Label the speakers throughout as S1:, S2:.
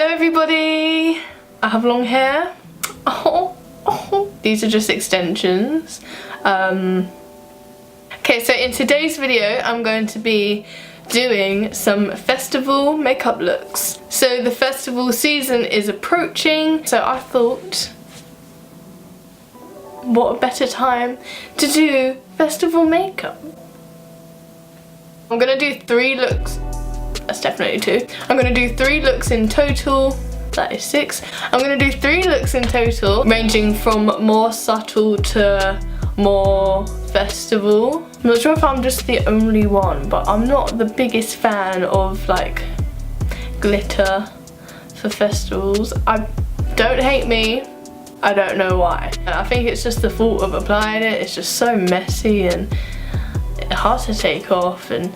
S1: Hello everybody! I have long hair. These are just extensions. Okay, so in today's video I'm going to be doing some festival makeup looks. So the festival season is approaching, so I thought, what a better time to do festival makeup. I'm gonna do 3 looks. That's definitely 2. I'm gonna do 3 looks in total. That is 6. I'm gonna do 3 looks in total, ranging from more subtle to more festival. I'm not sure if I'm just the only one, but I'm not the biggest fan of like glitter for festivals. Don't hate me, I don't know why. I think it's just the fault of applying it. It's just so messy and hard to take off, and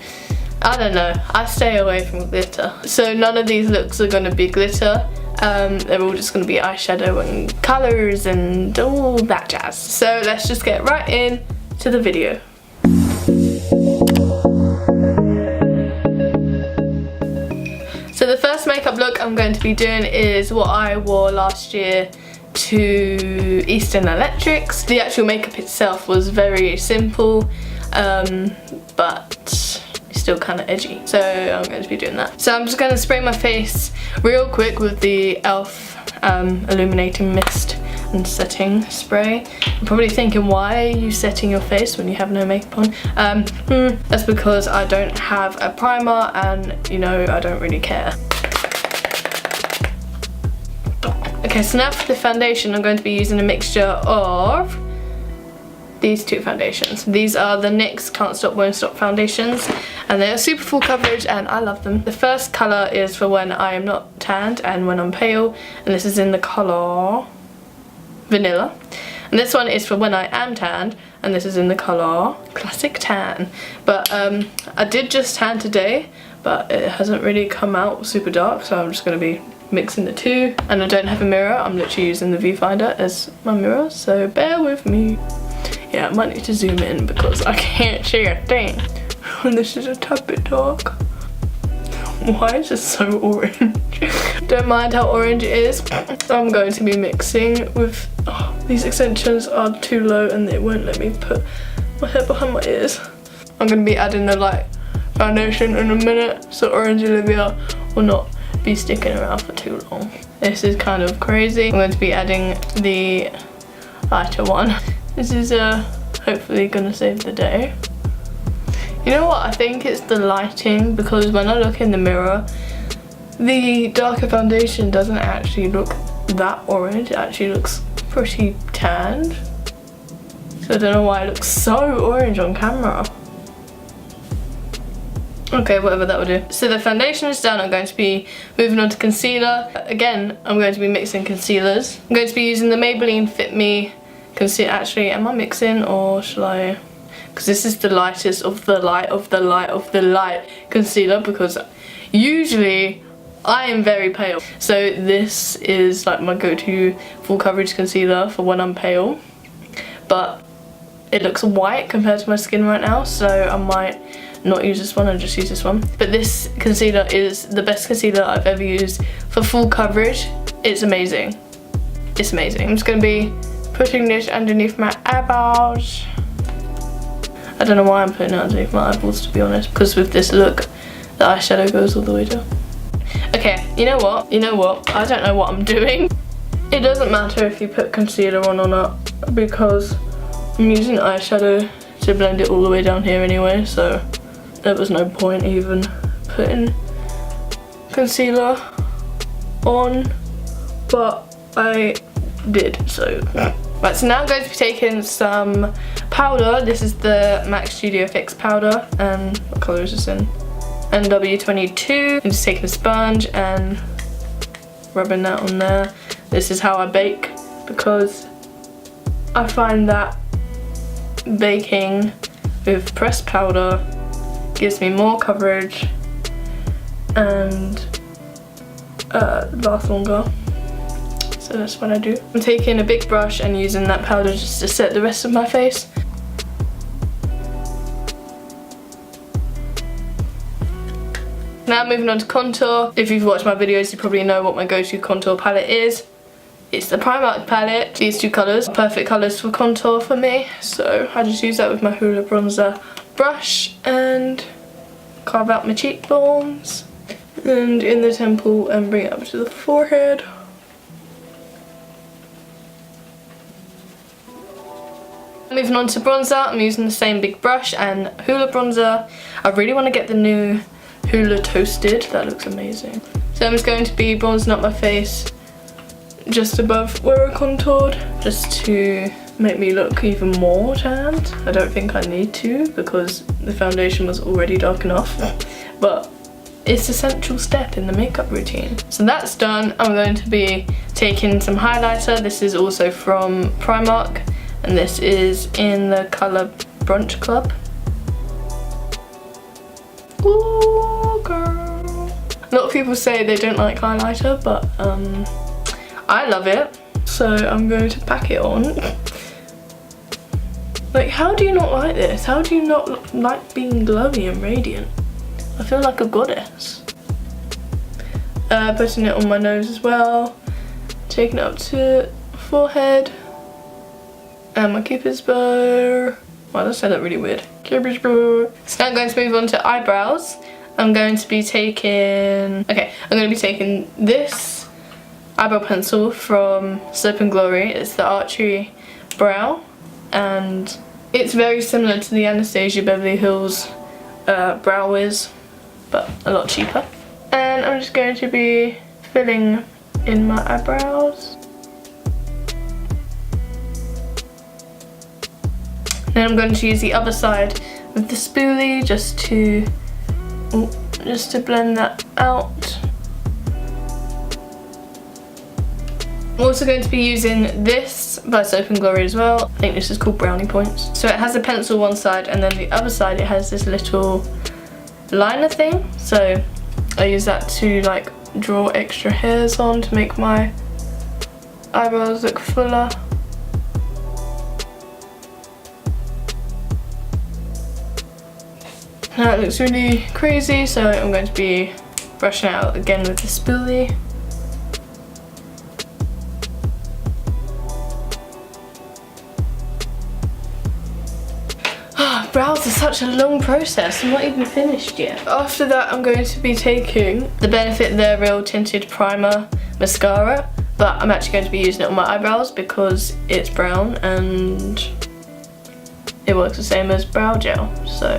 S1: I don't know, I stay away from glitter. So none of these looks are going to be glitter. They're all just going to be eyeshadow and colours and all that jazz. So let's just get right in to the video. So the first makeup look I'm going to be doing is what I wore last year to Eastern Electrics. The actual makeup itself was very simple, but still kind of edgy, so I'm going to be doing that. So I'm just going to spray my face real quick with the e.l.f. illuminating mist and setting spray. You're probably thinking, why are you setting your face when you have no makeup on? That's because I don't have a primer, and you know, I don't really care. Okay, so now for the foundation, I'm going to be using a mixture of these 2 foundations. These are the NYX Can't Stop Won't Stop foundations, and they are super full coverage and I love them. The first colour is for when I am not tanned and when I'm pale, and this is in the colour Vanilla. And this one is for when I am tanned, and this is in the colour Classic Tan. But I did just tan today, but it hasn't really come out super dark, so I'm just going to be mixing the 2. And I don't have a mirror, I'm literally using the viewfinder as my mirror, so bear with me. Yeah, I might need to zoom in because I can't see a thing. And this is a tad bit dark. Why is this so orange? Don't mind how orange it is. I'm going to be mixing with... these extensions are too low and they won't let me put my hair behind my ears. I'm going to be adding the light foundation in a minute, so Orange Olivia will not be sticking around for too long. This is kind of crazy. I'm going to be adding the lighter one. This is hopefully gonna save the day. You know what, I think it's the lighting, because when I look in the mirror, the darker foundation doesn't actually look that orange. It actually looks pretty tanned. So I don't know why it looks so orange on camera. Okay, whatever, that will do. So the foundation is done. I'm going to be moving on to concealer. Again, I'm going to be mixing concealers. I'm going to be using the Maybelline Fit Me concealer. Actually, am I mixing, or shall I? Because this is the lightest of the light of the light of the light concealer, because usually I am very pale. So this is like my go-to full coverage concealer for when I'm pale. But it looks white compared to my skin right now, so I might not use this one and just use this one. But this concealer is the best concealer I've ever used for full coverage. It's amazing. It's amazing. I'm just going to be putting this underneath my eyeballs. I don't know why I'm putting it underneath my eyeballs, to be honest, because with this look the eyeshadow goes all the way down. Okay, you know what? I don't know what I'm doing. It doesn't matter if you put concealer on or not, because I'm using eyeshadow to blend it all the way down here anyway, so there was no point even putting concealer on, but I did, so. Right, so now I'm going to be taking some powder. This is the MAC Studio Fix powder, and what colour is this in? NW22. I'm just taking a sponge and rubbing that on there. This is how I bake, because I find that baking with pressed powder gives me more coverage and lasts longer. So that's what I do. I'm taking a big brush and using that powder just to set the rest of my face. Now moving on to contour. If you've watched my videos, you probably know what my go-to contour palette is. It's the Primark palette. These two colours are perfect colours for contour for me. So I just use that with my Hoola bronzer brush and carve out my cheekbones. And in the temple and bring it up to the forehead. Moving on to bronzer, I'm using the same big brush and Hoola bronzer. I really want to get the new Hoola Toasted, that looks amazing. So I'm just going to be bronzing up my face just above where I contoured, just to make me look even more tanned. I don't think I need to because the foundation was already dark enough, but it's an essential step in the makeup routine. So that's done. I'm going to be taking some highlighter. This is also from Primark. And this is in the colour Brunch Club. Ooh, girl. A lot of people say they don't like highlighter, but I love it. So I'm going to pack it on. Like, how do you not like this? How do you not like being glowy and radiant? I feel like a goddess. Putting it on my nose as well. Taking it up to forehead. And my Cupid's bow. Wow, that sounded really weird. Cupid's bow. So now I'm going to move on to eyebrows. I'm going to be taking this eyebrow pencil from Soap and Glory. It's the Archery Brow, and it's very similar to the Anastasia Beverly Hills Brow Wiz, but a lot cheaper. And I'm just going to be filling in my eyebrows. Then I'm going to use the other side with the spoolie just to blend that out. I'm also going to be using this by Soap and Glory as well. I think this is called Brownie Points. So it has a pencil one side and then the other side it has this little liner thing. So I use that to like draw extra hairs on to make my eyebrows look fuller. Now it looks really crazy, so I'm going to be brushing it out again with the spoolie. Brows are such a long process, I'm not even finished yet. After that I'm going to be taking the Benefit They're Real Tinted Primer Mascara, but I'm actually going to be using it on my eyebrows because it's brown and it works the same as brow gel, so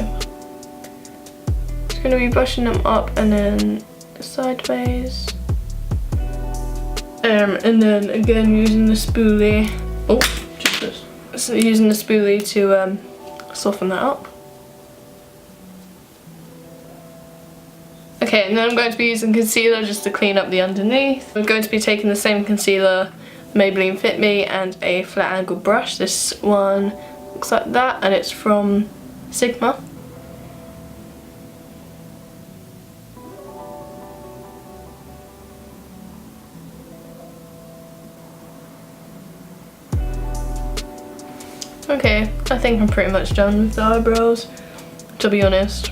S1: going to be brushing them up and then sideways, and then again using the spoolie. Oh, Jesus! So using the spoolie to soften that up. Okay, and then I'm going to be using concealer just to clean up the underneath. I'm going to be taking the same concealer, Maybelline Fit Me, and a flat angle brush. This one looks like that, and it's from Sigma. Okay, I think I'm pretty much done with the eyebrows, to be honest.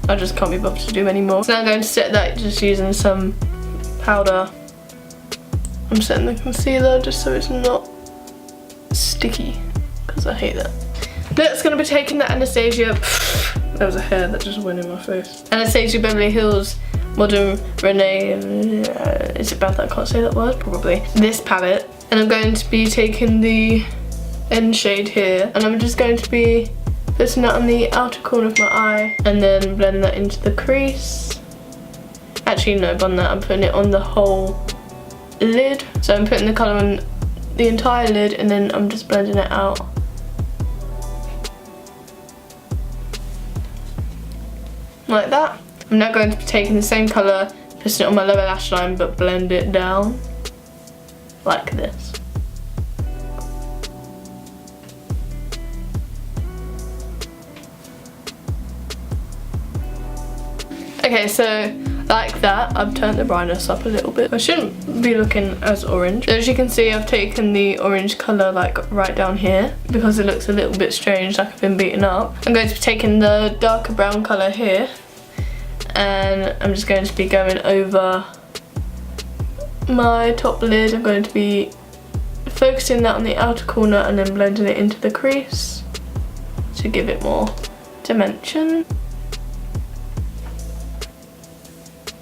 S1: I just can't be bothered to do any more. So now I'm going to set that just using some powder. I'm setting the concealer just so it's not sticky, because I hate that. Next, going to be taking the Anastasia, there was a hair that just went in my face. Anastasia Beverly Hills Modern Renee, is it bad that I can't say that word? Probably. This palette, and I'm going to be taking the end shade here, and I'm just going to be putting that on the outer corner of my eye and then blend that into the crease. Actually no, on that I'm putting it on the whole lid. So I'm putting the colour on the entire lid and then I'm just blending it out. Like that. I'm now going to be taking the same colour, putting it on my lower lash line but blend it down like this. Okay, so like that, I've turned the brightness up a little bit. I shouldn't be looking as orange. As you can see, I've taken the orange colour like right down here because it looks a little bit strange, like I've been beaten up. I'm going to be taking the darker brown colour here and I'm just going to be going over my top lid. I'm going to be focusing that on the outer corner and then blending it into the crease to give it more dimension.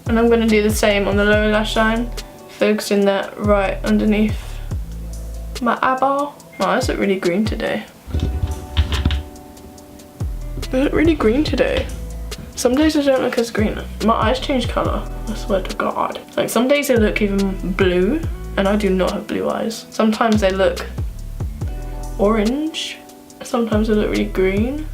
S1: And I'm going to do the same on the lower lash line, focusing that right underneath my eyeball. My eyes look really green today. They look really green today. Some days they don't look as green. My eyes change colour, I swear to God. Like some days they look even blue, and I do not have blue eyes. Sometimes they look orange. Sometimes they look really green.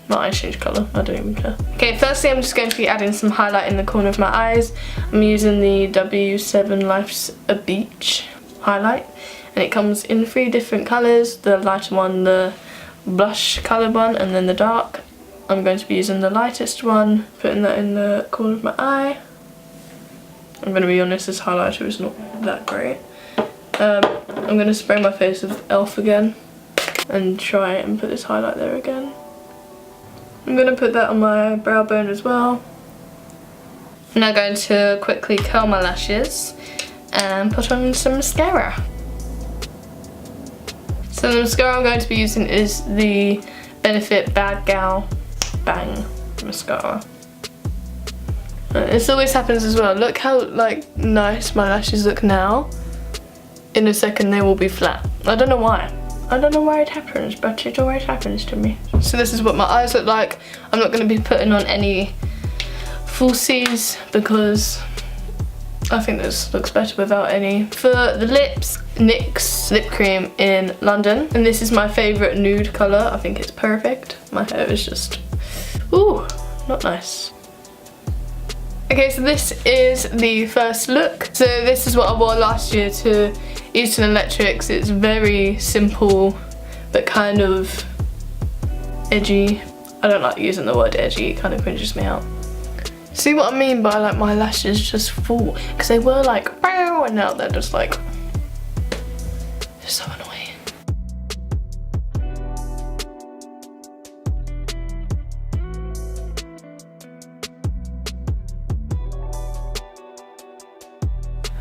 S1: My eyes change colour, I don't even care. Okay, firstly I'm just going to be adding some highlight in the corner of my eyes. I'm using the W7 Life's a Beach highlight, and it comes in 3 different colours. The lighter one, the blush coloured one, and then the dark. I'm going to be using the lightest one, putting that in the corner of my eye. I'm going to be honest, this highlighter is not that great. I'm going to spray my face with e.l.f. again and try and put this highlight there again. I'm going to put that on my brow bone as well. I'm now going to quickly curl my lashes and put on some mascara. So the mascara I'm going to be using is the Benefit Bad Gal Bang mascara. This always happens as well. Look how like nice my lashes look now. In a second they will be flat. I don't know why. I don't know why it happens, but it always happens to me. So this is what my eyes look like. I'm not going to be putting on any falsies because I think this looks better without any. For the lips, NYX lip cream in London, and this is my favourite nude colour. I think it's perfect. My hair is just, ooh, not nice. Okay, so this is the first look. So this is what I wore last year to Eastern Electrics. It's very simple, but kind of edgy. I don't like using the word edgy, it kind of cringes me out. See what I mean by like my lashes just fall? Because they were like, bow, and now they're just like, they're so annoying.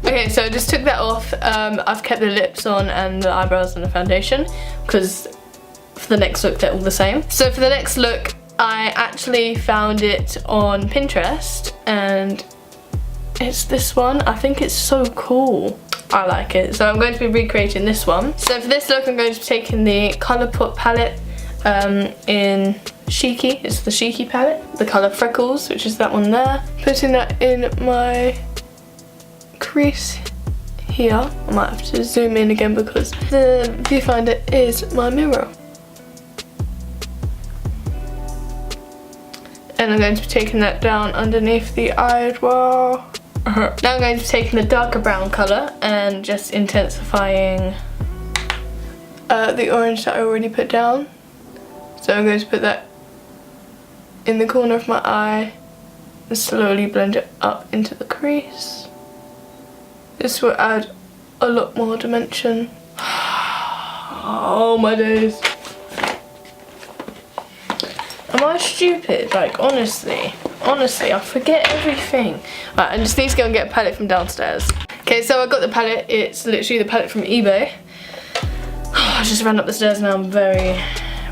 S1: Okay, so I just took that off. I've kept the lips on and the eyebrows and the foundation because for the next look they're all the same. So for the next look, I actually found it on Pinterest and it's this one. I think it's so cool. I like it. So I'm going to be recreating this one. So for this look I'm going to be taking the Colourpop palette in Cheeky. It's the Cheeky palette. The colour Freckles, which is that one there. Putting that in my crease here. I might have to zoom in again because the viewfinder is my mirror. And I'm going to be taking that down underneath the eye as well. Now I'm going to be taking the darker brown colour and just intensifying the orange that I already put down. So I'm going to put that in the corner of my eye and slowly blend it up into the crease. This will add a lot more dimension. Oh my days. Am I stupid? Like honestly, I forget everything. Right, I just need to go and get a palette from downstairs. Okay, so I got the palette. It's literally the palette from eBay. I just ran up the stairs and I'm very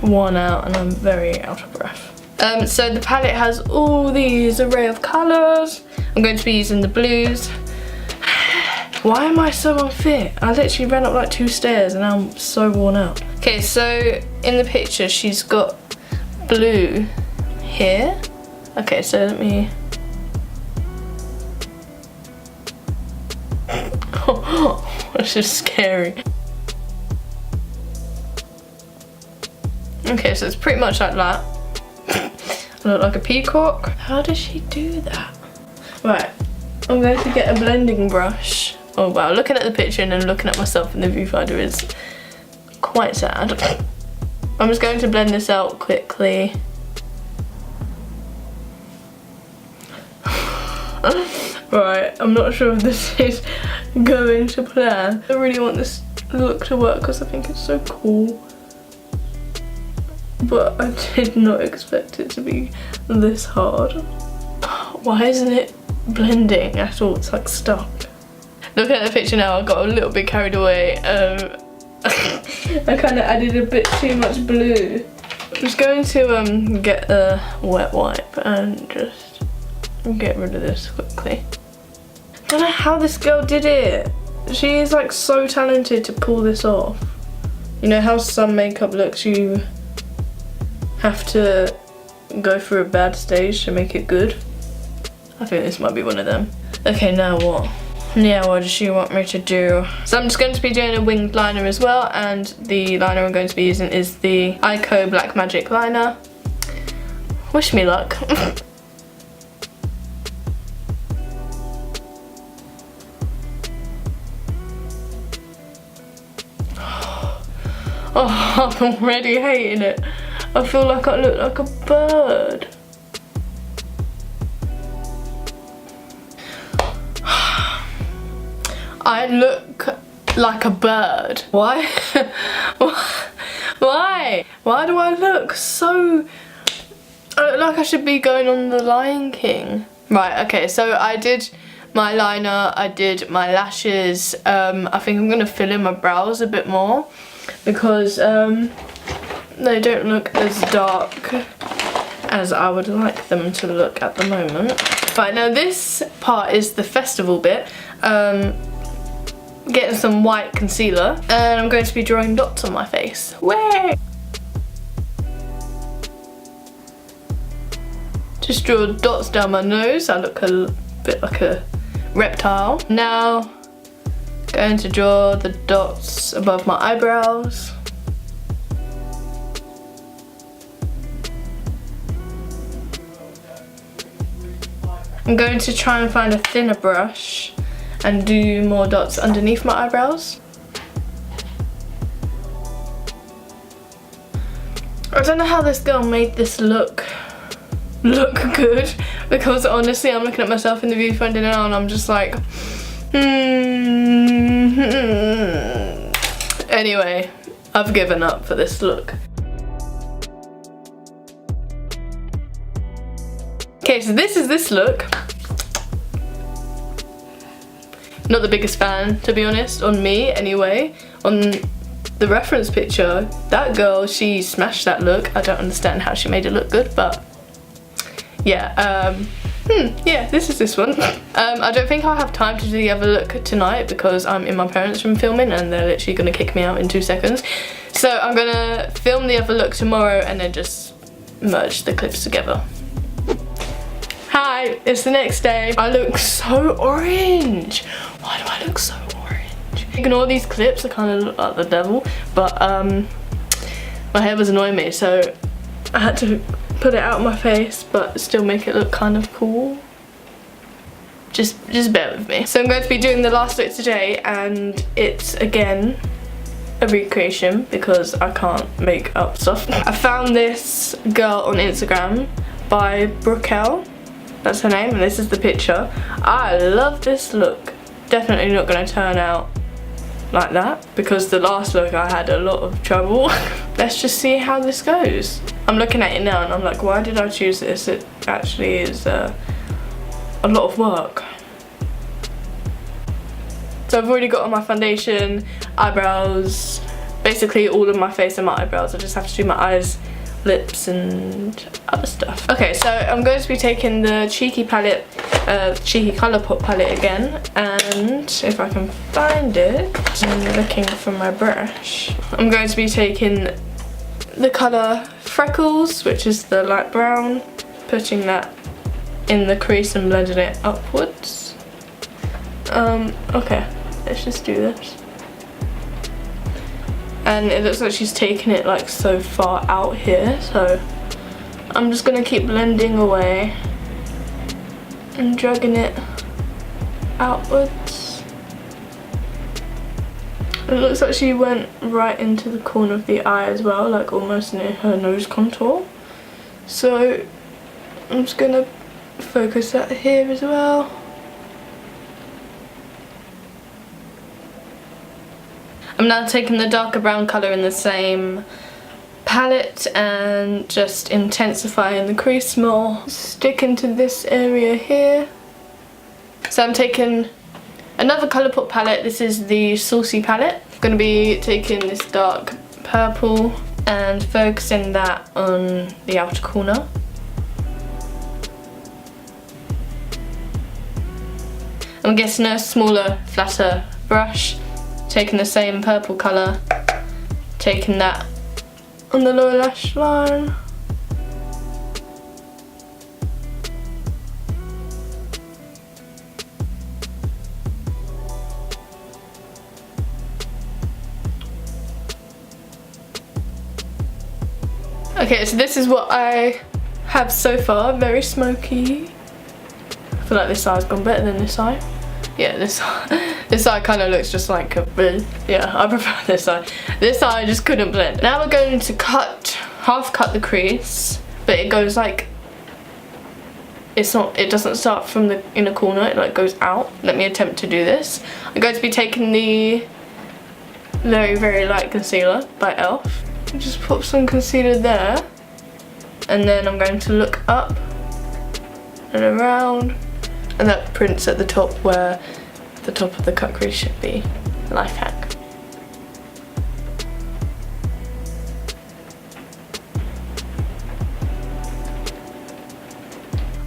S1: worn out and I'm very out of breath. So the palette has all these array of colours. I'm going to be using the blues. Why am I so unfit? I literally ran up like 2 stairs and now I'm so worn out. Okay, so in the picture she's got blue here. Okay, so let me... This is scary. Okay, so it's pretty much like that. I look like a peacock. How does she do that? Right, I'm going to get a blending brush. Oh wow, looking at the picture and then looking at myself in the viewfinder is quite sad. I'm just going to blend this out quickly. Right, I'm not sure if this is going to plan. I really want this look to work because I think it's so cool. but I did not expect it to be this hard. Why isn't it blending at all? It's like stuck. Looking at the picture now, I got a little bit carried away. I kind of added a bit too much blue. I'm just going to get a wet wipe and just get rid of this quickly. I don't know how this girl did it. She is like so talented to pull this off. You know how some makeup looks, you have to go through a bad stage to make it good? I think this might be one of them. Okay, now what? Yeah, what does she want me to do? So I'm just going to be doing a winged liner as well, and the liner I'm going to be using is the Ico Black Magic liner. Wish me luck. Oh, I'm already hating it. I feel like I look like a bird. I look like a bird. Why? Why? Why do I look so... I look like I should be going on the Lion King. Right, okay, so I did my liner, I did my lashes. I think I'm gonna fill in my brows a bit more because they don't look as dark as I would like them to look at the moment. Right, now this part is the festival bit. Getting some white concealer, and I'm going to be drawing dots on my face. Way! Just draw dots down my nose. I look a bit like a reptile. Now, going to draw the dots above my eyebrows. I'm going to try and find a thinner brush and do more dots underneath my eyebrows. I don't know how this girl made this look good, because honestly I'm looking at myself in the viewfinder now and I'm just like, Anyway, I've given up for this look. Okay, so this is this look. Not the biggest fan, to be honest, on me anyway. On the reference picture, that girl, she smashed that look. I don't understand how she made it look good, but yeah, yeah, this is this one. I don't think I'll have time to do the other look tonight because I'm in my parents' room filming and they're literally gonna kick me out in 2 seconds. So I'm gonna film the other look tomorrow and then just merge the clips together. Hi, it's the next day. I look so orange. Why do I look so orange? Ignore these clips, I kind of look like the devil, but my hair was annoying me, so I had to put it out of my face but still make it look kind of cool. Just bear with me. So I'm going to be doing the last look today, and it's again a recreation because I can't make up stuff. I found this girl on Instagram by Brookel. That's her name, and this is the picture. I love this look. Definitely not going to turn out like that because the last look I had a lot of trouble. Let's just see how this goes. I'm looking at it now and I'm like, why did I choose this? It actually is a lot of work. So I've already got on my foundation, eyebrows, basically all of my face and my eyebrows. I just have to do my eyes, lips and other stuff. Okay, so I'm going to be taking the Cheeky palette, Cheeky Colourpop palette again, and if I can find it, I'm looking for my brush. I'm going to be taking the colour Freckles, which is the light brown, putting that in the crease and blending it upwards. Okay, let's just do this. And it looks like she's taken it like so far out here, so I'm just gonna keep blending away and dragging it outwards. It looks like she went right into the corner of the eye as well, like almost near her nose contour. So I'm just gonna focus that here as well. I'm now taking the darker brown colour in the same palette and just intensifying the crease more. Sticking to this area here. So I'm taking another Colourpop palette. This is the Saucy palette. I'm going to be taking this dark purple and focusing that on the outer corner. I'm getting a smaller, flatter brush, taking the same purple colour, taking that on the lower lash line. Okay, so this is what I have so far. Very smoky. I feel like this eye's gone better than this eye. Yeah, this eye kind of looks just like a... Yeah, I prefer this eye. This eye I just couldn't blend. Now we're going to half cut the crease, but it goes like... It doesn't start from the inner corner, it like goes out. Let me attempt to do this. I'm going to be taking the very, very light concealer by e.l.f. Just put some concealer there, and then I'm going to look up and around, and that prints at the top where the top of the cut crease should be. Life hack.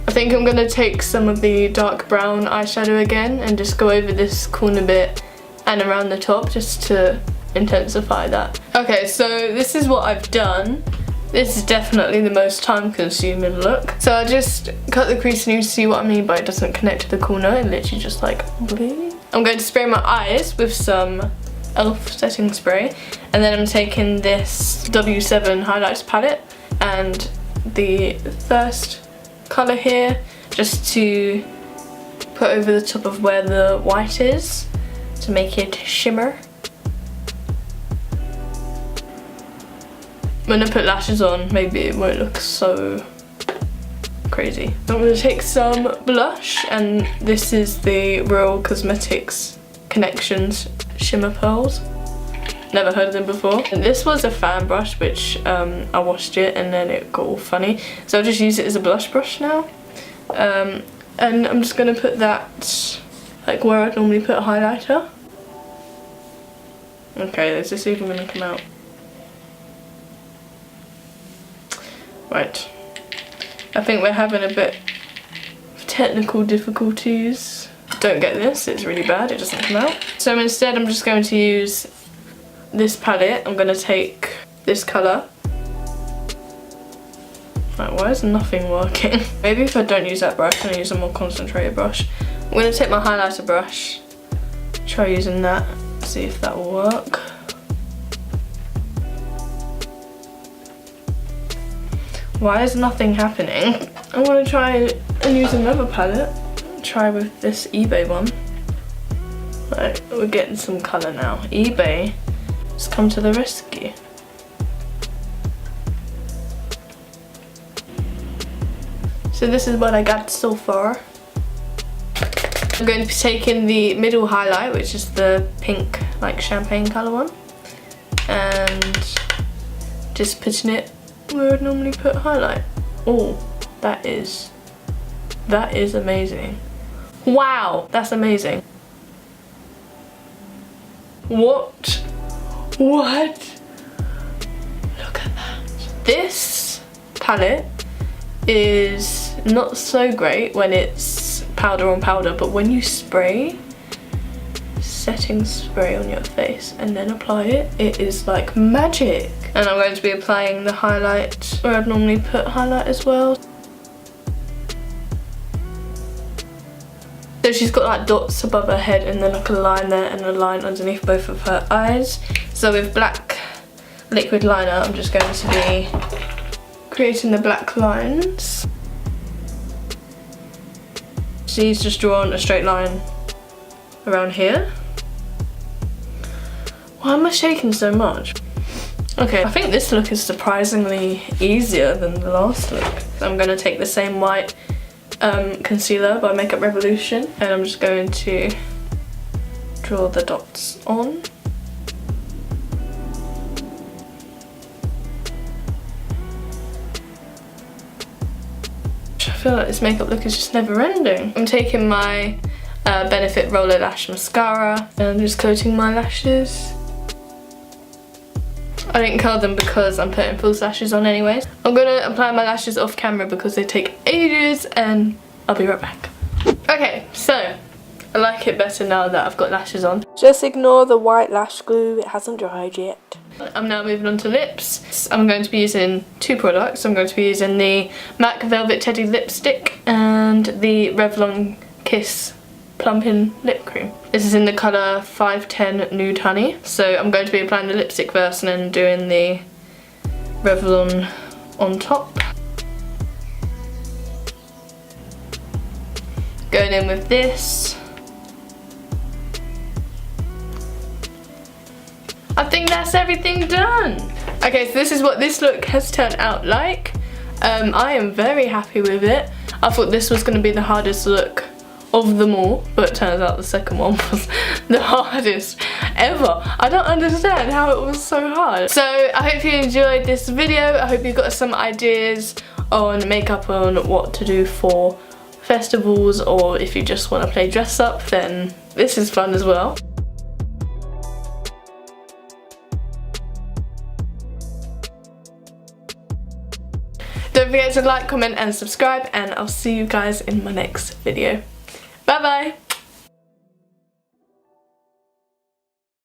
S1: I think I'm going to take some of the dark brown eyeshadow again and just go over this corner bit and around the top just to intensify that. Okay, so this is what I've done. This is definitely the most time consuming look. So I just cut the crease and you see what I mean by it doesn't connect to the corner, it literally just like bleed. I'm going to spray my eyes with some e.l.f. setting spray, and then I'm taking this W7 highlights palette and the first colour here just to put over the top of where the white is to make it shimmer. When I put lashes on, maybe it won't look so crazy. I'm going to take some blush, and this is the Real Cosmetics Connections Shimmer Pearls. Never heard of them before. And this was a fan brush, which I washed it and then it got all funny. So I'll just use it as a blush brush now. And I'm just going to put that like where I'd normally put a highlighter. Okay, is this even going to come out? Right, I think we're having a bit of technical difficulties. Don't get this, it's really bad, it doesn't come out. So instead I'm just going to use this palette. I'm going to take this colour. Right, why is nothing working? Maybe if I don't use that brush, I'm going to use a more concentrated brush. I'm going to take my highlighter brush, try using that, see if that will work. Why is nothing happening? I'm going to try and use another palette. Try with this eBay one. Right, we're getting some colour now. eBay has come to the rescue. So this is what I got so far. I'm going to be taking the middle highlight, which is the pink, like champagne colour one, and just putting it where I'd normally put highlight. Oh, that is amazing. Wow, that's amazing. What? What? Look at that. This palette is not so great when it's powder on powder, but when you spray setting spray on your face and then apply it, it is like magic. And I'm going to be applying the highlight where I'd normally put highlight as well. So she's got like dots above her head and then like a line there and a line underneath both of her eyes. So with black liquid liner, I'm just going to be creating the black lines. She's just drawn a straight line around here. Why am I shaking so much? Okay, I think this look is surprisingly easier than the last look. I'm going to take the same white concealer by Makeup Revolution, and I'm just going to draw the dots on. feel like this makeup look is just never ending. I'm taking my Benefit Roller Lash Mascara and I'm just coating my lashes. I didn't curl them because I'm putting false lashes on anyways. I'm gonna apply my lashes off camera because they take ages and I'll be right back. Okay, so I like it better now that I've got lashes on. Just ignore the white lash glue, it hasn't dried yet. I'm now moving on to lips. I'm going to be using two products. I'm going to be using the MAC Velvet Teddy Lipstick and the Revlon Kiss Plumping Lip Cream. This is in the colour 510 Nude Honey. So I'm going to be applying the lipstick first and then doing the Revlon on top. Going in with this. I think that's everything done. Okay, so this is what this look has turned out like. I am very happy with it. I thought this was going to be the hardest look of them all, but it turns out the second one was the hardest ever. I don't understand how it was so hard. So I hope you enjoyed this video. I hope you got some ideas on makeup, on what to do for festivals, or if you just want to play dress up, then this is fun as well. Don't forget to like, comment and subscribe, and I'll see you guys in my next video. Bye bye!